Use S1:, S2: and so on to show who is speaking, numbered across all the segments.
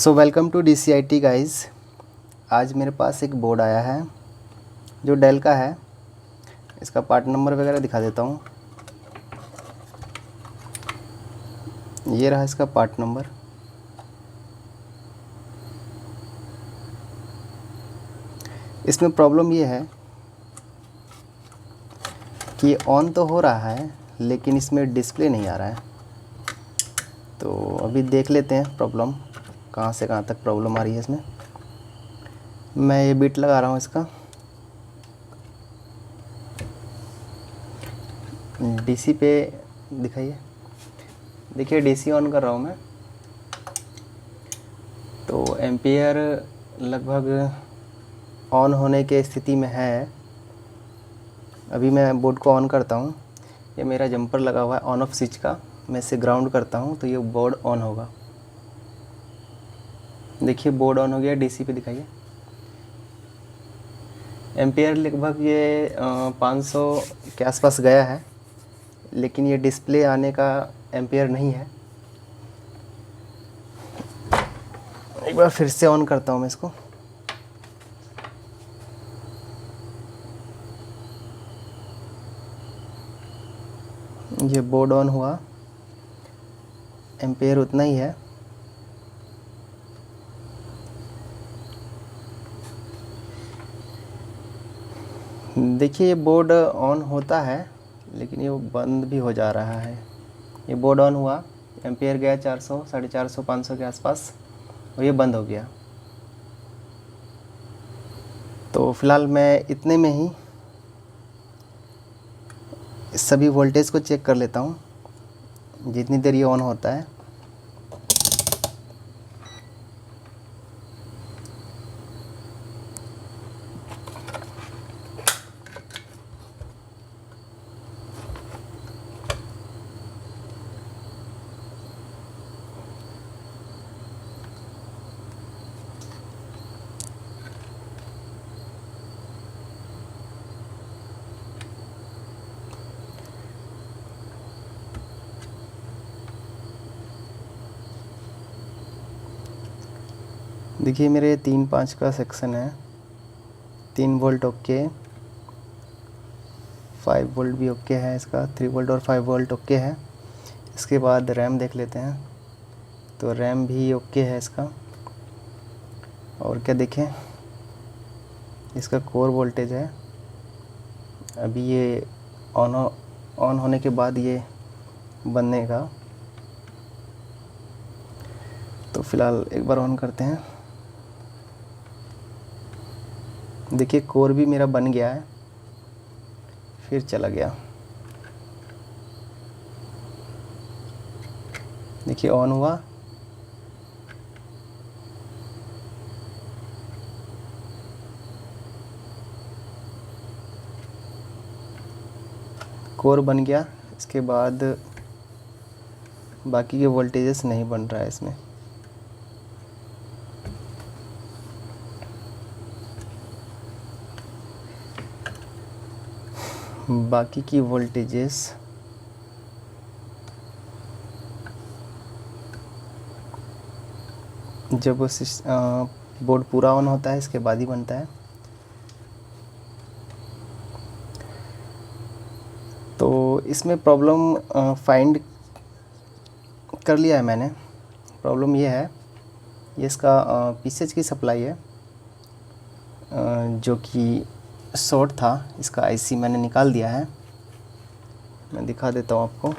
S1: So welcome to DCIT guys. आज मेरे पास एक बोर्ड आया है जो डेल का है। इसका पार्ट नंबर वगैरह दिखा देता हूँ। ये रहा इसका पार्ट नंबर। इसमें प्रॉब्लम ये है कि ऑन तो हो रहा है लेकिन इसमें डिस्प्ले नहीं आ रहा है। तो अभी देख लेते हैं प्रॉब्लम कहाँ से कहाँ तक प्रॉब्लम आ रही है इसमें। मैं ये बिट लगा रहा हूँ इसका। DC पे दिखाइए। देखिए DC ऑन कर रहा हूँ मैं, तो एम्पियर लगभग ऑन होने के स्थिति में है। अभी मैं बोर्ड को ऑन करता हूँ। ये मेरा जंपर लगा हुआ है ऑन ऑफ स्विच का। मैं इसे ग्राउंड करता हूँ तो ये बोर्ड ऑन होगा। देखिए बोर्ड ऑन हो गया। DC पे दिखाइए। एम्पियर लगभग ये 500 के आसपास गया है, लेकिन ये डिस्प्ले आने का एम्पियर नहीं है। एक बार फिर से ऑन करता हूँ मैं इसको। ये बोर्ड ऑन हुआ, एम्पियर उतना ही है। देखिए ये बोर्ड ऑन होता है लेकिन ये बंद भी हो जा रहा है। ये बोर्ड ऑन हुआ, एम्पियर गया 400, 450, 500 के आसपास और ये बंद हो गया। तो फिलहाल मैं इतने में ही सभी वोल्टेज को चेक कर लेता हूँ जितनी देर ये ऑन होता है। देखिए मेरे 3-5 का सेक्शन है। 3 वोल्ट ओके, 5 वोल्ट भी ओके है इसका। 3 वोल्ट और 5 वोल्ट ओके है। इसके बाद रैम देख लेते हैं। तो रैम भी ओके है इसका। और क्या देखें, इसका कोर वोल्टेज है। अभी ये ऑन होने के बाद ये बनेगा। तो फिलहाल एक बार ऑन करते हैं। देखिए कोर भी मेरा बन गया है, फिर चला गया। देखिए ऑन हुआ, कोर बन गया। इसके बाद बाकी के वोल्टेजेस नहीं बन रहा है इसमें। बाकी की वोल्टेजेस जब बोर्ड पूरा ऑन होता है इसके बाद ही बनता है। तो इसमें प्रॉब्लम फाइंड कर लिया है मैंने। प्रॉब्लम ये है, ये इसका पीसेज की सप्लाई है जो कि शॉर्ट था। इसका IC मैंने निकाल दिया है। मैं दिखा देता हूँ आपको।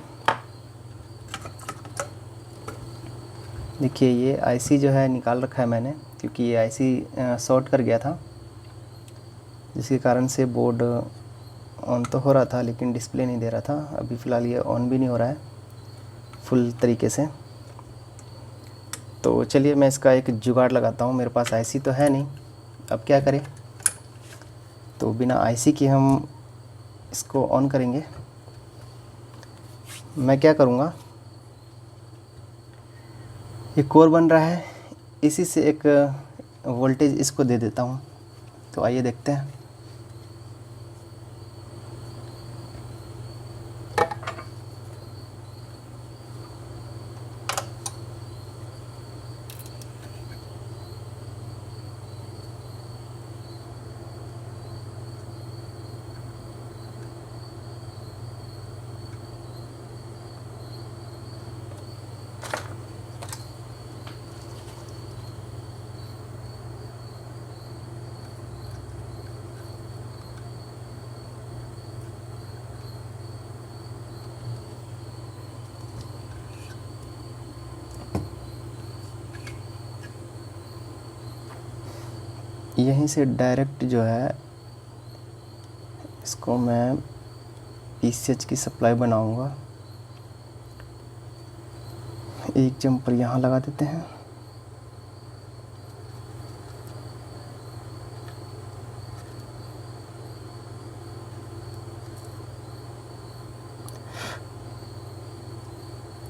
S1: देखिए ये IC जो है निकाल रखा है मैंने, क्योंकि ये IC शॉर्ट कर गया था, जिसके कारण से बोर्ड ऑन तो हो रहा था लेकिन डिस्प्ले नहीं दे रहा था। अभी फ़िलहाल ये ऑन भी नहीं हो रहा है फुल तरीके से। तो चलिए मैं इसका एक जुगाड़ लगाता हूँ। मेरे पास IC तो है नहीं, अब क्या करें। तो बिना IC के हम इसको ऑन करेंगे। मैं क्या करूँगा, ये कोर बन रहा है, इसी से एक वोल्टेज इसको दे देता हूँ। तो आइए देखते हैं। यहीं से डायरेक्ट जो है इसको मैं PCH की सप्लाई बनाऊंगा। एक जंपर यहाँ लगा देते हैं।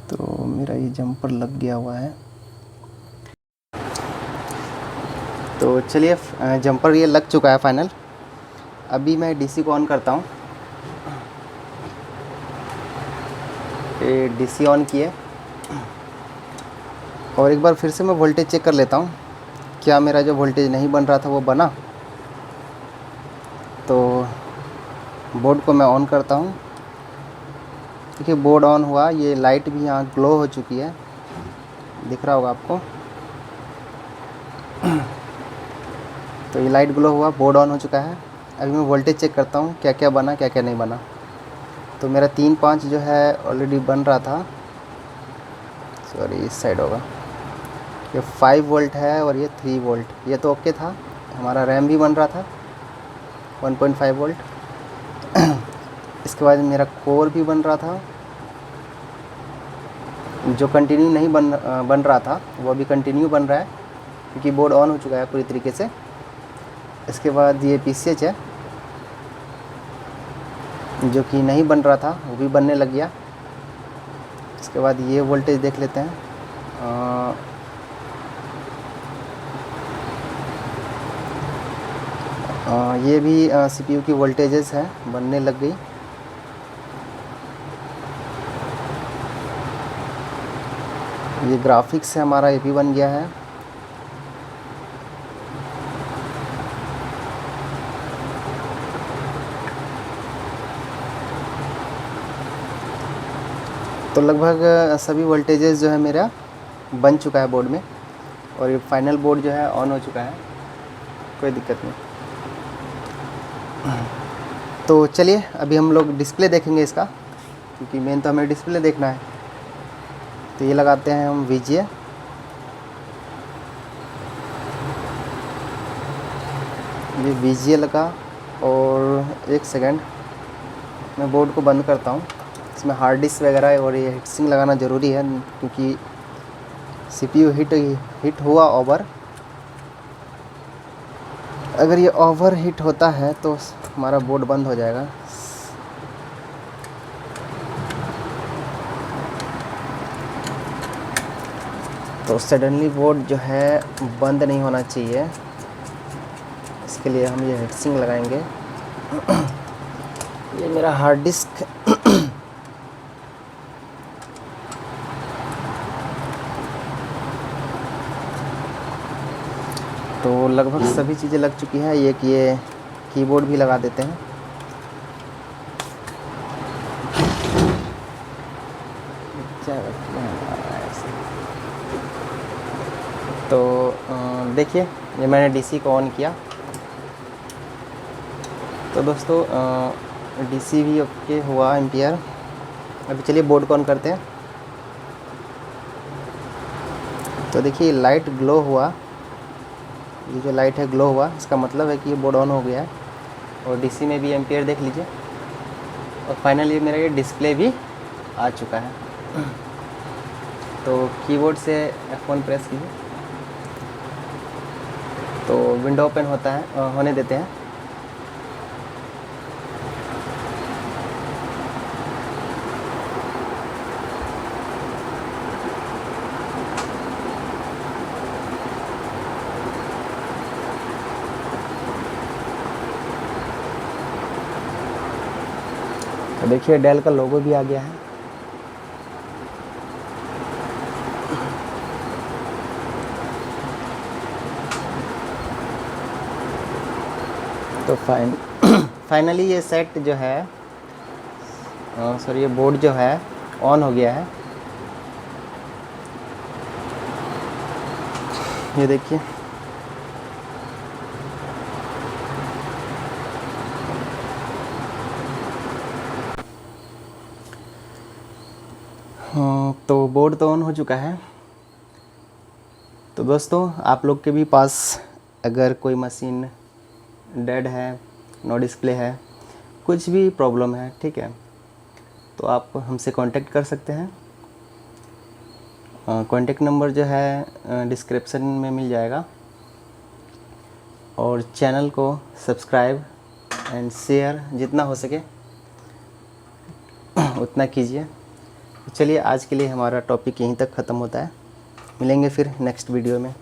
S1: तो मेरा ये जंपर लग गया हुआ है। तो चलिए, जंपर ये लग चुका है फाइनल। अभी मैं DC को ऑन करता हूँ। ये DC ऑन किए और एक बार फिर से मैं वोल्टेज चेक कर लेता हूँ, क्या मेरा जो वोल्टेज नहीं बन रहा था वो बना। तो बोर्ड को मैं ऑन करता हूँ। देखिए बोर्ड ऑन हुआ, ये लाइट भी यहाँ ग्लो हो चुकी है, दिख रहा होगा आपको। तो ये लाइट ग्लो हुआ, बोर्ड ऑन हो चुका है। अभी मैं वोल्टेज चेक करता हूँ क्या क्या बना क्या क्या नहीं बना। तो मेरा 3-5 जो है ऑलरेडी बन रहा था, सॉरी इस साइड होगा। ये 5 वोल्ट है और ये 3 वोल्ट, ये तो ओके था। हमारा रैम भी बन रहा था 1.5 वोल्ट। इसके बाद मेरा कोर भी बन रहा था, जो कंटिन्यू नहीं बन रहा था वो अभी कंटिन्यू बन रहा है क्योंकि बोर्ड ऑन हो चुका है पूरी तरीके से। इसके बाद ये PCH है जो कि नहीं बन रहा था, वो भी बनने लग गया। इसके बाद ये वोल्टेज देख लेते हैं। ये भी CPU की वोल्टेजेस है, बनने लग गई। ये ग्राफिक्स है हमारा, ये भी बन गया है। तो लगभग सभी वोल्टेजेस जो है मेरा बन चुका है बोर्ड में, और ये फाइनल बोर्ड जो है ऑन हो चुका है, कोई दिक्कत नहीं। तो चलिए अभी हम लोग डिस्प्ले देखेंगे इसका, क्योंकि मेन तो हमें डिस्प्ले देखना है। तो ये लगाते हैं हम VGA। ये VGA लगा, और एक सेकंड मैं बोर्ड को बंद करता हूँ। इसमें हार्ड डिस्क वगैरह और ये हीटसिंक लगाना ज़रूरी है, क्योंकि CPU हिट हुआ ओवर। अगर ये ओवर हीट होता है तो हमारा बोर्ड बंद हो जाएगा। तो सडनली बोर्ड जो है बंद नहीं होना चाहिए, इसके लिए हम ये हीटसिंक लगाएंगे। ये मेरा हार्ड डिस्क तो लगभग सभी चीज़ें लग चुकी हैं। ये कीबोर्ड भी लगा देते हैं। तो देखिए ये मैंने DC को ऑन किया। तो दोस्तों DC भी ओके हुआ एम्पियर। अभी चलिए बोर्ड को ऑन करते हैं। तो देखिए लाइट ग्लो हुआ, ये जो लाइट है ग्लो हुआ, इसका मतलब है कि ये बोर्ड ऑन हो गया है। और DC में भी एम्पियर देख लीजिए। और फाइनली मेरा ये डिस्प्ले भी आ चुका है। तो कीबोर्ड से F1 प्रेस कीजिए तो विंडो ओपन होता है, होने देते हैं। तो देखिए डेल का लोगो भी आ गया है। तो फाइनली ये सेट जो है, सॉरी ये बोर्ड जो है ऑन हो गया है। ये देखिए तो बोर्ड तो ऑन हो चुका है। तो दोस्तों आप लोग के भी पास अगर कोई मशीन डेड है, नो डिस्प्ले है, कुछ भी प्रॉब्लम है, ठीक है, तो आप हमसे कांटेक्ट कर सकते हैं। कांटेक्ट नंबर जो है डिस्क्रिप्शन में मिल जाएगा। और चैनल को सब्सक्राइब एंड शेयर जितना हो सके उतना कीजिए। चलिए आज के लिए हमारा टॉपिक यहीं तक ख़त्म होता है। मिलेंगे फिर नेक्स्ट वीडियो में।